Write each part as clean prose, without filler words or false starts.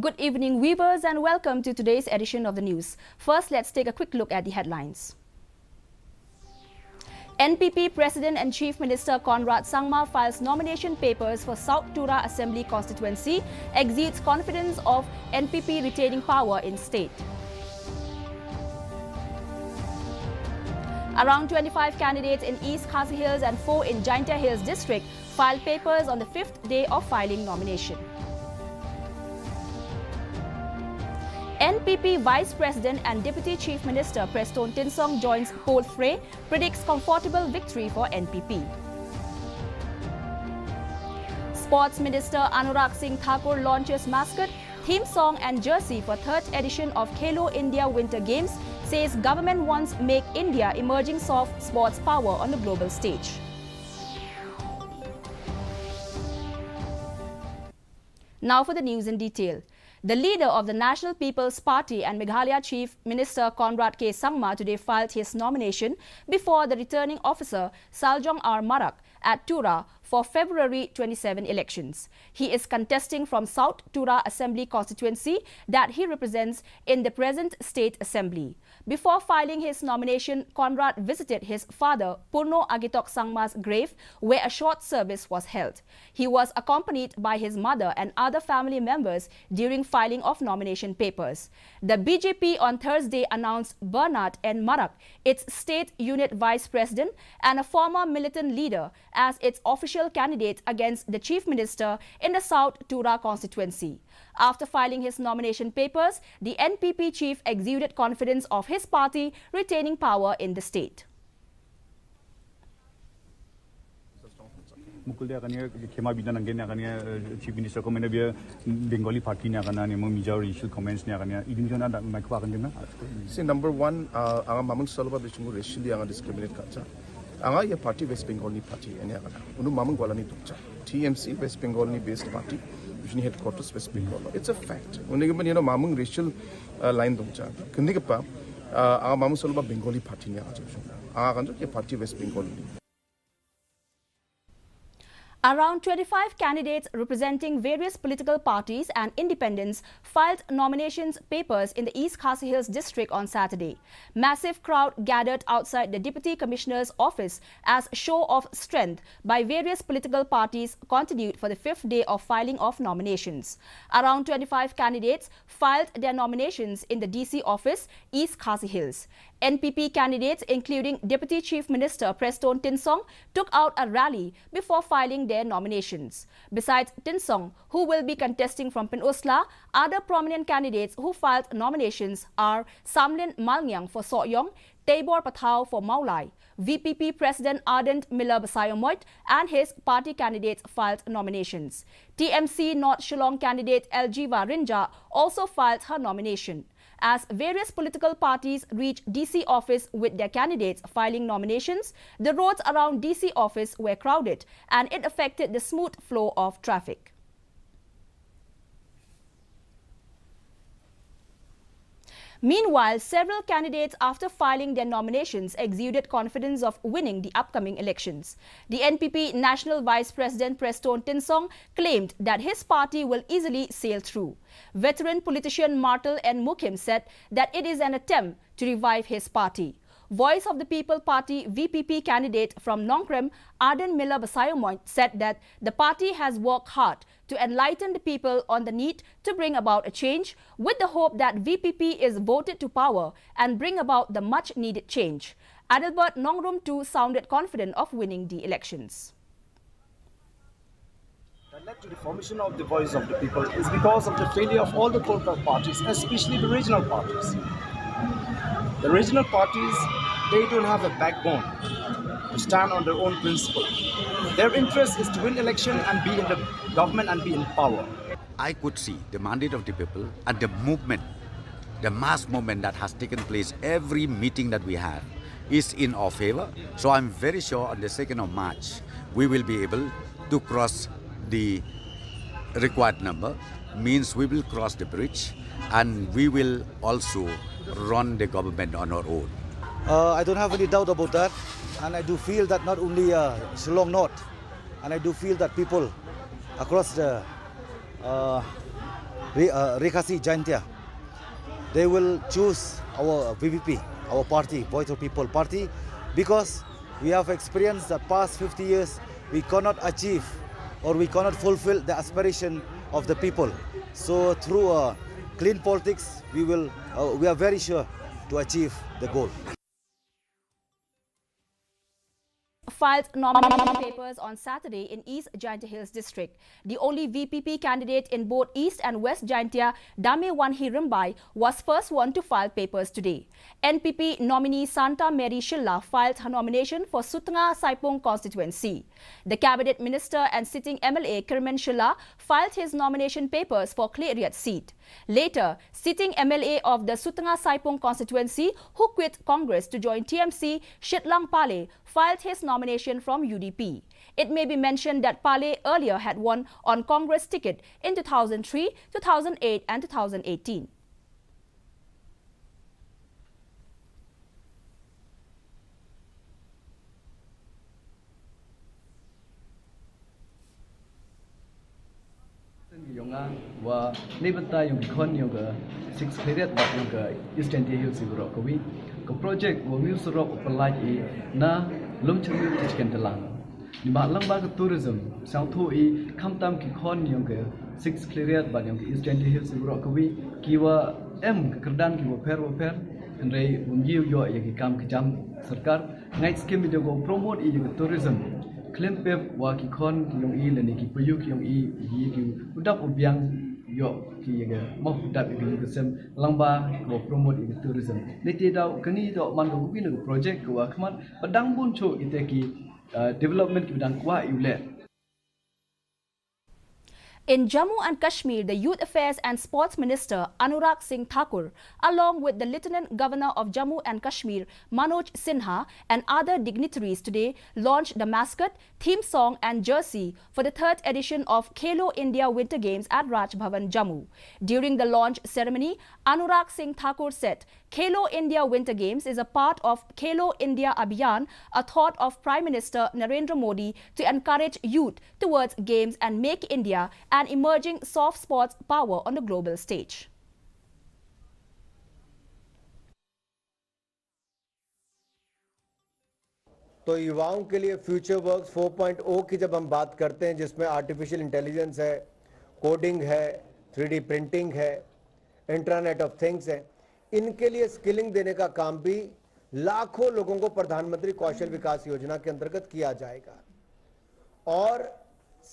Good evening, viewers, and welcome to today's edition of the news. First, let's take a quick look at the headlines. NPP President and Chief Minister Conrad Sangma files nomination papers for South Tura Assembly constituency, exudes confidence of NPP retaining power in state. Around 25 candidates in East Khasi Hills and 4 in Jaintia Hills district filed papers on the 5th day of filing nomination. NPP Vice President and Deputy Chief Minister Preston Tinsong joins poll fray, predicts comfortable victory for NPP. Sports Minister Anurag Singh Thakur launches mascot, theme song and jersey for 3rd edition of Khelo India Winter Games, says government wants make India emerging soft sports power on the global stage. Now for the news in detail. The leader of the National People's Party and Meghalaya Chief Minister Conrad K. Sangma today filed his nomination before the returning officer Saljong R. Marak at Tura for February 27 elections. He is contesting from South Tura Assembly constituency that he represents in the present State Assembly. Before filing his nomination, Conrad visited his father Purno Agitok Sangma's grave, where a short service was held. He was accompanied by his mother and other family members during filing of nomination papers. The BJP on Thursday announced Bernard N. Marak, its state unit vice president and a former militant leader, as its official candidate against the chief minister in the South Tura constituency. After filing his nomination papers, the NPP chief exuded confidence of his party retaining power in the state. Chief Minister Bengali Party major comments See, number one, our mamang solva bichungu racially anga discriminate kacha. Anga ye party West Bengal ni party ene agana. Unu mamang wala ni tukcha. TMC West Bengal ni based party. Usually headquarters West Bengal. It's a fact. Unige you know mamang racial line tukcha. Kundi pa anga mamang solva Bengali party ni agana. Anga kanjo ye party West Bengal ni. Around 25 candidates representing various political parties and independents filed nominations papers in the East Khasi Hills district on Saturday. Massive crowd gathered outside the Deputy Commissioner's office as show of strength by various political parties continued for the 5th day of filing of nominations. Around 25 candidates filed their nominations in the DC office, East Khasi Hills. NPP candidates, including Deputy Chief Minister Preston Tinsong, took out a rally before filing their nominations. Besides Tinsong, who will be contesting from Penusla, other prominent candidates who filed nominations are Samlin Malngyang for Soyong, Tabor Pathao for Maulai. VPP President Ardent Miller Basayomoit and his party candidates filed nominations. TMC North Shillong candidate Eljiva Rinja also filed her nomination. As various political parties reached DC office with their candidates filing nominations, the roads around DC office were crowded and it affected the smooth flow of traffic. Meanwhile, several candidates after filing their nominations exuded confidence of winning the upcoming elections. The NPP National Vice President Preston Tinsong claimed that his party will easily sail through. Veteran politician Martel N. Mukim said that it is an attempt to revive his party. Voice of the People Party VPP candidate from Nongkrem, Arden Miller Basayomoit, said that the party has worked hard to enlighten the people on the need to bring about a change, with the hope that VPP is voted to power and bring about the much-needed change. Adalbert Nongrum too sounded confident of winning the elections. That led to the formation of the Voice of the People is because of the failure of all the core parties, especially the regional parties. The regional parties, they don't have a backbone to stand on their own principle. Their interest is to win election and be in the government and be in power. I could see the mandate of the people and the movement, the mass movement that has taken place. Every meeting that we have is in our favor. So I'm very sure on the 2nd of March, we will be able to cross the required number, means we will cross the bridge and we will also run the government on our own. I don't have any doubt about that, and I do feel that not only Shillong North, and I do feel that people across the Rekasi Jaintia. They will choose our VPP, our party, Voice of People Party, because we have experienced the past 50 years we cannot achieve or we cannot fulfill the aspiration of the people. So through clean politics, we are very sure to achieve the goal. Filed nomination papers on Saturday in East Jaintia Hills district. The only VPP candidate in both East and West Jaintia, Dame Wan Hirambai, was first one to file papers today. NPP nominee Santa Mary Shilla filed her nomination for Sutanga Saipong constituency. The cabinet minister and sitting MLA Kirman Shilla filed his nomination papers for Clariat seat. Later, sitting MLA of the Sutanga Saipong constituency, who quit Congress to join TMC, Shitlang Pale, filed his nomination from UDP. It may be mentioned that Pale earlier had won on Congress ticket in 2003, 2008 and 2018. Wa nibata yung ikon yung six period bat yung Eastern Hill siguro kawi ko project wo mil surok upalai na lumchang tichkan telang lima lang ba tourism sang thu kamtam ki khon yung six period bat yung Eastern Hill siguro kawi kiwa kerdan ki wo per andre unjiu yo ye kam ki jam sarkar ngai scheme video go promote yung tourism claim pep wa ki khon ki yung leni ki puyu ki yung ki udak ubyang yo ki ga mo udak ki kusem langba go promote in tourism leti daw kani daw man go bin project ko khman padang bun cho ite ki development ki bidang kwa yulet. In Jammu and Kashmir, the Youth Affairs and Sports Minister Anurag Singh Thakur, along with the Lieutenant Governor of Jammu and Kashmir Manoj Sinha and other dignitaries today launched the mascot, theme song and jersey for the third edition of Khelo India Winter Games at Raj Bhavan, Jammu. During the launch ceremony, Anurag Singh Thakur said, Khelo India Winter Games is a part of Khelo India Abhiyan, a thought of Prime Minister Narendra Modi to encourage youth towards games and make India an emerging soft sports power on the global stage. तो युवाओं के लिए future works 4.0 की जब हम बात करते हैं जिसमें आर्टिफिशियल इंटेलिजेंस है, कोडिंग है, 3D प्रिंटिंग है, इंटरनेट ऑफ थिंग्स है, इनके लिए स्किलिंग देने का काम भी लाखों लोगों को प्रधानमंत्री कौशल विकास योजना के अंतर्गत किया जाएगा और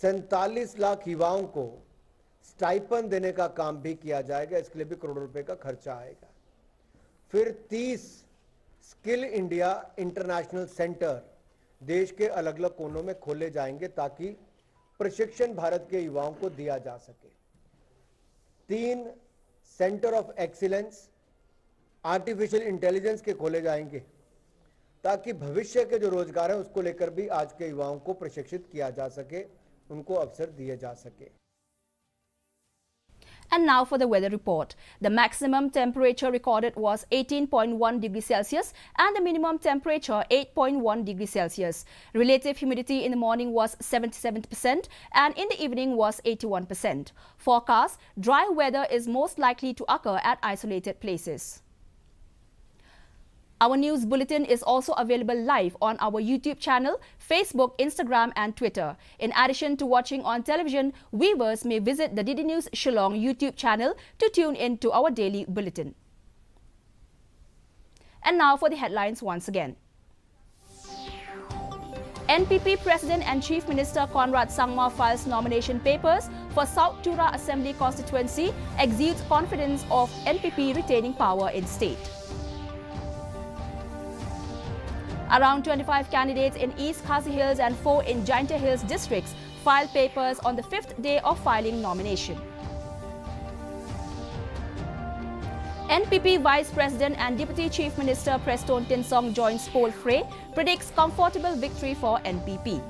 47 लाख युवाओं को स्टाइपन देने का काम भी किया जाएगा. इसके लिए भी करोड़ों रुपए का खर्चा आएगा. फिर 30 स्किल इंडिया इंटरनेशनल सेंटर देश के अलग अलग कोनों में खोले जाएंगे ताकि प्रशिक्षण भारत के युवाओं को दिया जा सके. 3 centre of excellence artificial intelligence के खोले जाएंगे ताकि भविष्य के जो रोजगार है उसको लेकर भी आज के युवाओं को प्रशिक्षित किया जा सके, उनको अवसर दिए जा सके. And now for the weather report. The maximum temperature recorded was 18.1 degrees Celsius and the minimum temperature 8.1 degrees Celsius. Relative humidity in the morning was 77% and in the evening was 81%. Forecast: dry weather is most likely to occur at isolated places. Our news bulletin is also available live on our YouTube channel, Facebook, Instagram and Twitter. In addition to watching on television, viewers may visit the DD News Shillong YouTube channel to tune in to our daily bulletin. And now for the headlines once again. NPP President and Chief Minister Conrad Sangma files nomination papers for South Tura Assembly constituency, exudes confidence of NPP retaining power in state. Around 25 candidates in East Khasi Hills and 4 in Jaintia Hills districts filed papers on the 5th day of filing nomination. NPP Vice President and Deputy Chief Minister Preston Tinsong joins poll fray, predicts comfortable victory for NPP.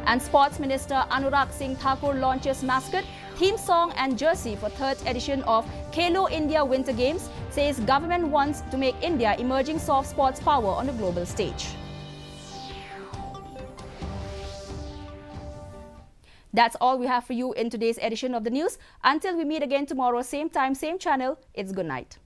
And Sports Minister Anurag Singh Thakur launches mascot, theme song and jersey for 3rd edition of Khelo India Winter Games, says government wants to make India emerging soft sports power on the global stage. That's all we have for you in today's edition of the news. Until we meet again tomorrow, same time, same channel, it's good night.